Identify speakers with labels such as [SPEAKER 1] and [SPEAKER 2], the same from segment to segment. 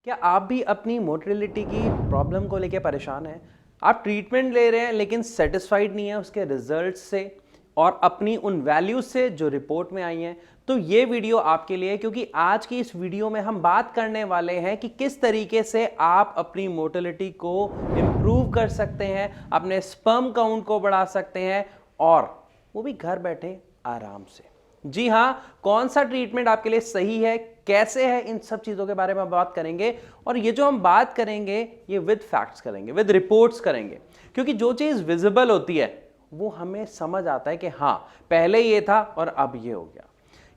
[SPEAKER 1] क्या आप भी अपनी मोटिलिटी की प्रॉब्लम को लेकर परेशान हैं? आप ट्रीटमेंट ले रहे हैं लेकिन सेटिस्फाइड नहीं है उसके रिजल्ट से और अपनी उन वैल्यूज से जो रिपोर्ट में आई हैं, तो ये वीडियो आपके लिए है। क्योंकि आज की इस वीडियो में हम बात करने वाले हैं कि किस तरीके से आप अपनी मोटिलिटी को इम्प्रूव कर सकते हैं, अपने स्पर्म काउंट को बढ़ा सकते हैं और वो भी घर बैठे आराम से। जी हां, कौन सा ट्रीटमेंट आपके लिए सही है, कैसे है, इन सब चीजों के बारे में बात करेंगे। और ये जो हम बात करेंगे ये विद फैक्ट्स करेंगे, विद रिपोर्ट्स करेंगे। क्योंकि जो चीज विजिबल होती है वो हमें समझ आता है कि हाँ पहले ये था और अब ये हो गया।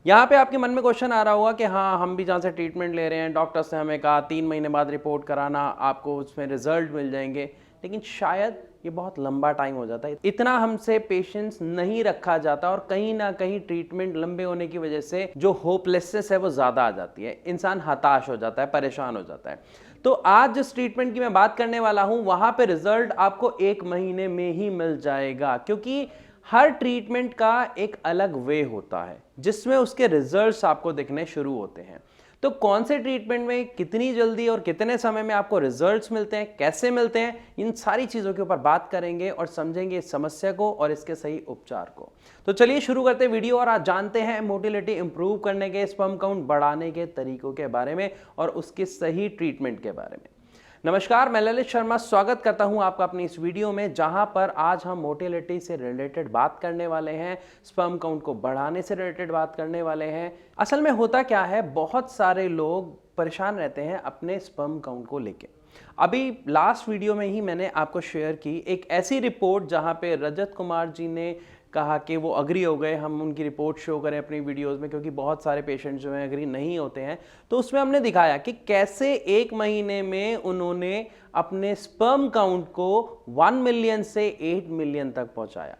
[SPEAKER 1] यहाँ पे आपके मन में क्वेश्चन आ रहा होगा कि हाँ हम भी जहाँ से ट्रीटमेंट ले रहे हैं, डॉक्टर्स ने हमें कहा 3 महीने बाद रिपोर्ट कराना, आपको उसमें रिजल्ट मिल जाएंगे। लेकिन शायद ये बहुत लंबा टाइम हो जाता है, इतना हमसे पेशेंस नहीं रखा जाता और कहीं ना कहीं ट्रीटमेंट लंबे होने की वजह से जो होपलेसनेस है वो ज़्यादा आ जाती है, इंसान हताश हो जाता है, परेशान हो जाता है। तो आज जिस ट्रीटमेंट की मैं बात करने वाला हूं वहां पे रिजल्ट आपको 1 महीने में ही मिल जाएगा। क्योंकि हर ट्रीटमेंट का एक अलग वे होता है जिसमें उसके रिजल्ट्स आपको दिखने शुरू होते हैं। तो कौन से ट्रीटमेंट में कितनी जल्दी और कितने समय में आपको रिजल्ट्स मिलते हैं, कैसे मिलते हैं, इन सारी चीज़ों के ऊपर बात करेंगे और समझेंगे इस समस्या को और इसके सही उपचार को। तो चलिए शुरू करते हैं वीडियो और आज जानते हैं मोटिलिटी इंप्रूव करने के, स्पर्म काउंट बढ़ाने के तरीकों के बारे में और उसके सही ट्रीटमेंट के बारे में। नमस्कार, मैं ललित शर्मा स्वागत करता हूं आपका अपनी इस वीडियो में, जहां पर आज हम मोटिलिटी से रिलेटेड बात करने वाले हैं, स्पर्म काउंट को बढ़ाने से रिलेटेड बात करने वाले हैं। असल में होता क्या है, बहुत सारे लोग परेशान रहते हैं अपने स्पर्म काउंट को लेके। अभी लास्ट वीडियो में ही मैंने आपको शेयर की एक ऐसी रिपोर्ट जहां पे रजत कुमार जी ने कहा कि वो अग्री हो गए हम उनकी रिपोर्ट शो करें अपनी वीडियोस में, क्योंकि बहुत सारे पेशेंट्स जो हैं अग्री नहीं होते हैं। तो उसमें हमने दिखाया कि कैसे 1 महीने में उन्होंने अपने स्पर्म काउंट को 1 मिलियन से 8 मिलियन तक पहुंचाया।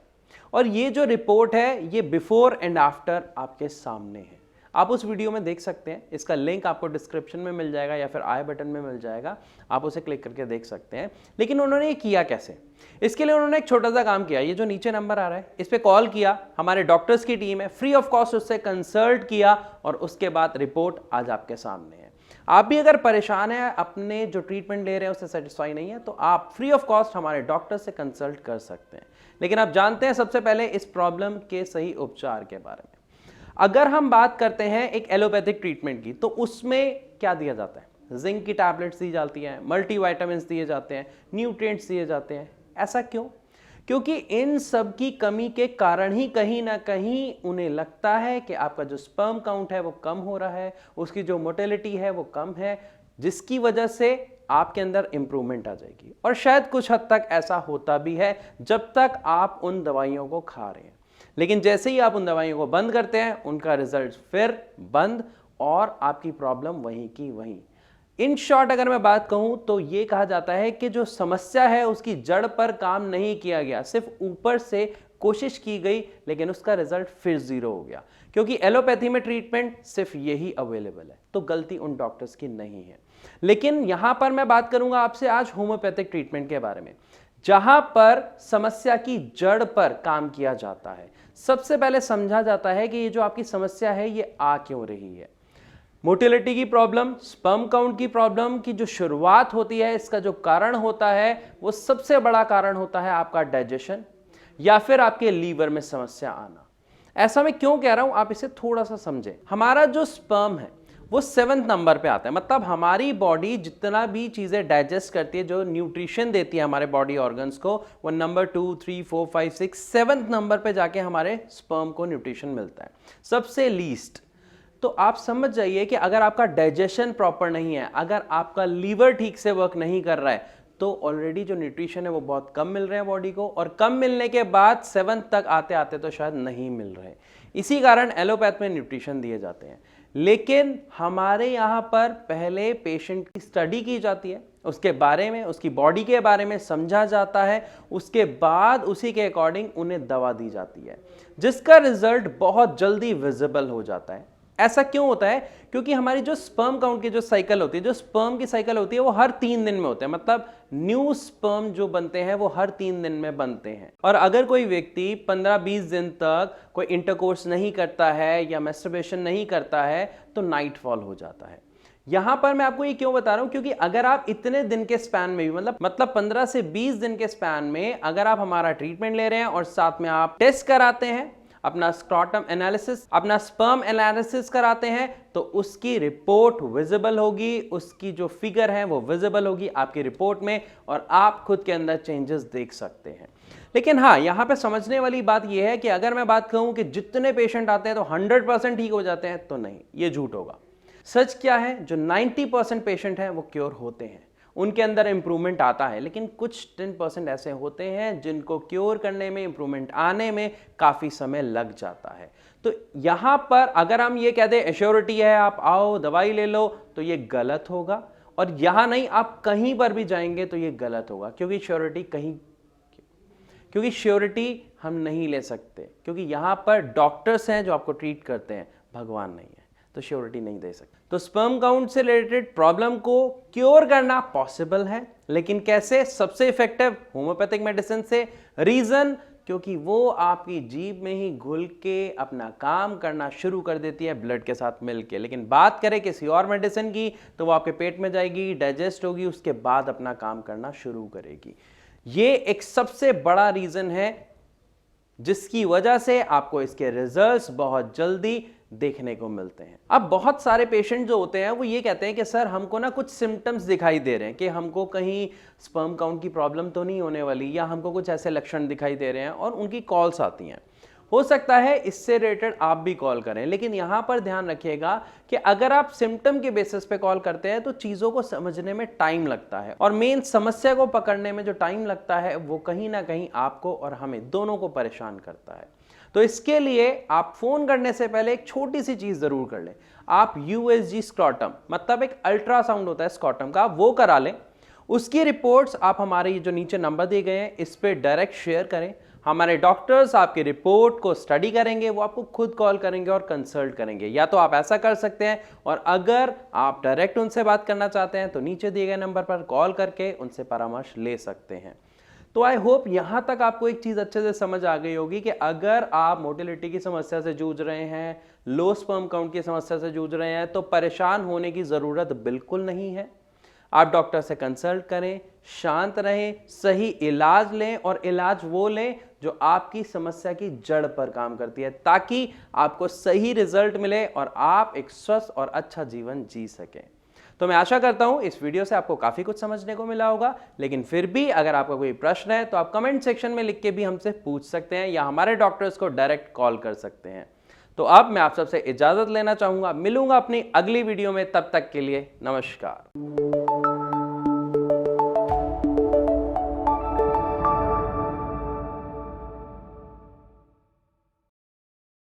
[SPEAKER 1] और ये जो रिपोर्ट है ये बिफोर एंड आफ्टर आपके सामने है, आप उस वीडियो में देख सकते हैं। इसका लिंक आपको डिस्क्रिप्शन में मिल जाएगा या फिर आई बटन में मिल जाएगा, आप उसे क्लिक करके देख सकते हैं। लेकिन उन्होंने ये किया कैसे, इसके लिए उन्होंने एक छोटा सा काम किया। ये जो नीचे नंबर आ रहा है इस पे कॉल किया, हमारे डॉक्टर्स की टीम है, फ्री ऑफ कॉस्ट उससे कंसल्ट किया और उसके बाद रिपोर्ट आज आपके सामने है। आप भी अगर परेशान है, अपने जो ट्रीटमेंट ले रहे हैं उससे सेटिस्फाई नहीं है, तो आप फ्री ऑफ कॉस्ट हमारे डॉक्टर से कंसल्ट कर सकते हैं। लेकिन आप जानते हैं सबसे पहले इस प्रॉब्लम के सही उपचार के बारे में। अगर हम बात करते हैं एक एलोपैथिक ट्रीटमेंट की, तो उसमें क्या दिया जाता है, जिंक की टैबलेट्स दी जाती हैं, मल्टीविटामिन्स दिए जाते हैं, न्यूट्रिएंट्स दिए जाते हैं। ऐसा क्यों? क्योंकि इन सब की कमी के कारण ही कहीं ना कहीं उन्हें लगता है कि आपका जो स्पर्म काउंट है वो कम हो रहा है, उसकी जो मोटिलिटी है वो कम है, जिसकी वजह से आपके अंदर इंप्रूवमेंट आ जाएगी। और शायद कुछ हद तक ऐसा होता भी है जब तक आप उन दवाइयों को खा रहे हैं। लेकिन जैसे ही आप उन दवाइयों को बंद करते हैं उनका रिजल्ट फिर बंद और आपकी प्रॉब्लम वहीं की वहीं। इन शॉर्ट अगर मैं बात कहूं तो ये कहा जाता है कि जो समस्या है उसकी जड़ पर काम नहीं किया गया, सिर्फ ऊपर से कोशिश की गई लेकिन उसका रिजल्ट फिर 0 हो गया। क्योंकि एलोपैथी में ट्रीटमेंट सिर्फ यही अवेलेबल है, तो गलती उन डॉक्टर्स की नहीं है। लेकिन यहां पर मैं बात करूंगा आपसे आज होम्योपैथिक ट्रीटमेंट के बारे में, जहां पर समस्या की जड़ पर काम किया जाता है। सबसे पहले समझा जाता है कि ये जो आपकी समस्या है ये आ क्यों रही है। मोटिलिटी की प्रॉब्लम, स्पर्म काउंट की प्रॉब्लम की जो शुरुआत होती है, इसका जो कारण होता है वो सबसे बड़ा कारण होता है आपका डाइजेशन या फिर आपके लीवर में समस्या आना। ऐसा मैं क्यों कह रहा हूं, आप इसे थोड़ा सा समझें। हमारा जो स्पर्म है वो 7th नंबर पे आता है, मतलब हमारी बॉडी जितना भी चीजें डाइजेस्ट करती है, जो न्यूट्रिशन देती है हमारे बॉडी ऑर्गन्स को, वो नंबर 2, 3, 4, 5, 6, 7th नंबर पे जाके हमारे स्पर्म को न्यूट्रिशन मिलता है, सबसे लीस्ट। तो आप समझ जाइए कि अगर आपका डाइजेशन प्रॉपर नहीं है, अगर आपका लीवर ठीक से वर्क नहीं कर रहा है, तो ऑलरेडी जो न्यूट्रिशन है वो बहुत कम मिल रहे हैं बॉडी को, और कम मिलने के बाद 7th तक आते आते तो शायद नहीं मिल रहे। इसी कारण एलोपैथ में न्यूट्रिशन दिए जाते हैं। लेकिन हमारे यहाँ पर पहले पेशेंट की स्टडी की जाती है, उसके बारे में, उसकी बॉडी के बारे में समझा जाता है, उसके बाद उसी के अकॉर्डिंग उन्हें दवा दी जाती है, जिसका रिजल्ट बहुत जल्दी विजिबल हो जाता है। ऐसा क्यों होता है? क्योंकि हमारी जो स्पर्म काउंट की जो साइकिल होती है, जो स्पर्म की साइकिल होती है, वो हर 3 दिन में होते हैं, मतलब न्यू स्पर्म जो बनते हैं वो हर 3 दिन में बनते हैं। और अगर कोई व्यक्ति 15-20 दिन तक कोई इंटरकोर्स नहीं करता है या मैस्टरबेशन नहीं करता है तो नाइटफॉल हो जाता है। यहां पर मैं आपको ये क्यों बता रहा हूं, क्योंकि अगर आप इतने दिन के स्पैन में भी मतलब 15 से 20 दिन के स्पैन में अगर आप हमारा ट्रीटमेंट ले रहे हैं और साथ में आप टेस्ट कराते हैं, अपना स्क्रॉटम एनालिसिस, अपना स्पर्म एनालिसिस कराते हैं, तो उसकी रिपोर्ट विजिबल होगी, उसकी जो फिगर है वो विजिबल होगी आपकी रिपोर्ट में और आप खुद के अंदर चेंजेस देख सकते हैं। लेकिन हाँ, यहां पे समझने वाली बात यह है कि अगर मैं बात कहूं कि जितने पेशेंट आते हैं तो 100% ठीक हो जाते हैं, तो नहीं, ये झूठ होगा। सच क्या है, जो 90% पेशेंट हैं वो क्योर होते हैं, उनके अंदर इंप्रूवमेंट आता है, लेकिन कुछ 10% ऐसे होते हैं जिनको क्योर करने में, इंप्रूवमेंट आने में काफ़ी समय लग जाता है। तो यहाँ पर अगर हम ये कह दें एश्योरिटी है, आप आओ दवाई ले लो, तो ये गलत होगा। और यहाँ नहीं, आप कहीं पर भी जाएंगे तो ये गलत होगा, क्योंकि श्योरिटी हम नहीं ले सकते, क्योंकि यहाँ पर डॉक्टर्स हैं जो आपको ट्रीट करते हैं, भगवान नहीं है, तो श्योरिटी नहीं दे सकते। तो स्पर्म काउंट से रिलेटेड प्रॉब्लम को क्योर करना पॉसिबल है, लेकिन कैसे? सबसे इफेक्टिव होम्योपैथिक मेडिसिन से। रीजन, क्योंकि वो आपकी जीभ में ही घुल के अपना काम करना शुरू कर देती है ब्लड के साथ मिलके। लेकिन बात करें किसी और मेडिसिन की, तो वो आपके पेट में जाएगी, डाइजेस्ट होगी, उसके बाद अपना काम करना शुरू करेगी। ये एक सबसे बड़ा रीजन है जिसकी वजह से आपको इसके रिजल्ट्स बहुत जल्दी देखने को मिलते हैं। अब बहुत सारे पेशेंट जो होते हैं वो ये कहते हैं कि सर हमको ना कुछ सिम्टम्स दिखाई दे रहे हैं कि हमको कहीं स्पर्म काउंट की प्रॉब्लम तो नहीं होने वाली, या हमको कुछ ऐसे लक्षण दिखाई दे रहे हैं, और उनकी कॉल्स आती हैं। हो सकता है इससे रिलेटेड आप भी कॉल करें, लेकिन यहां पर ध्यान रखिएगा कि अगर आप सिम्टम के बेसिस पे कॉल करते हैं तो चीजों को समझने में टाइम लगता है, और मेन समस्या को पकड़ने में जो टाइम लगता है वो कहीं ना कहीं आपको और हमें दोनों को परेशान करता है। तो इसके लिए आप फोन करने से पहले एक छोटी सी चीज जरूर कर लें। आप यूएसजी स्क्रॉटम, मतलब एक अल्ट्रासाउंड होता है स्क्रॉटम का, वो करा लें। उसकी रिपोर्ट्स आप हमारे ये जो नीचे नंबर दिए गए हैं इस पे डायरेक्ट शेयर करें। हमारे डॉक्टर्स आपकी रिपोर्ट को स्टडी करेंगे, वो आपको खुद कॉल करेंगे और कंसल्ट करेंगे। या तो आप ऐसा कर सकते हैं, और अगर आप डायरेक्ट उनसे बात करना चाहते हैं तो नीचे दिए गए नंबर पर कॉल करके उनसे परामर्श ले सकते हैं। तो आई होप यहां तक आपको एक चीज अच्छे से समझ आ गई होगी कि अगर आप मोटिलिटी की समस्या से जूझ रहे हैं, लो स्पर्म काउंट की समस्या से जूझ रहे हैं, तो परेशान होने की जरूरत बिल्कुल नहीं है। आप डॉक्टर से कंसल्ट करें, शांत रहें, सही इलाज लें, और इलाज वो लें जो आपकी समस्या की जड़ पर काम करती है, ताकि आपको सही रिजल्ट मिले और आप एक स्वस्थ और अच्छा जीवन जी सकें। तो मैं आशा करता हूं इस वीडियो से आपको काफी कुछ समझने को मिला होगा, लेकिन फिर भी अगर आपका कोई प्रश्न है तो आप कमेंट सेक्शन में लिख के भी हमसे पूछ सकते हैं, या हमारे डॉक्टर्स को डायरेक्ट कॉल कर सकते हैं। तो अब मैं आप सबसे इजाजत लेना चाहूंगा, मिलूंगा अपनी अगली वीडियो में, तब तक के लिए नमस्कार।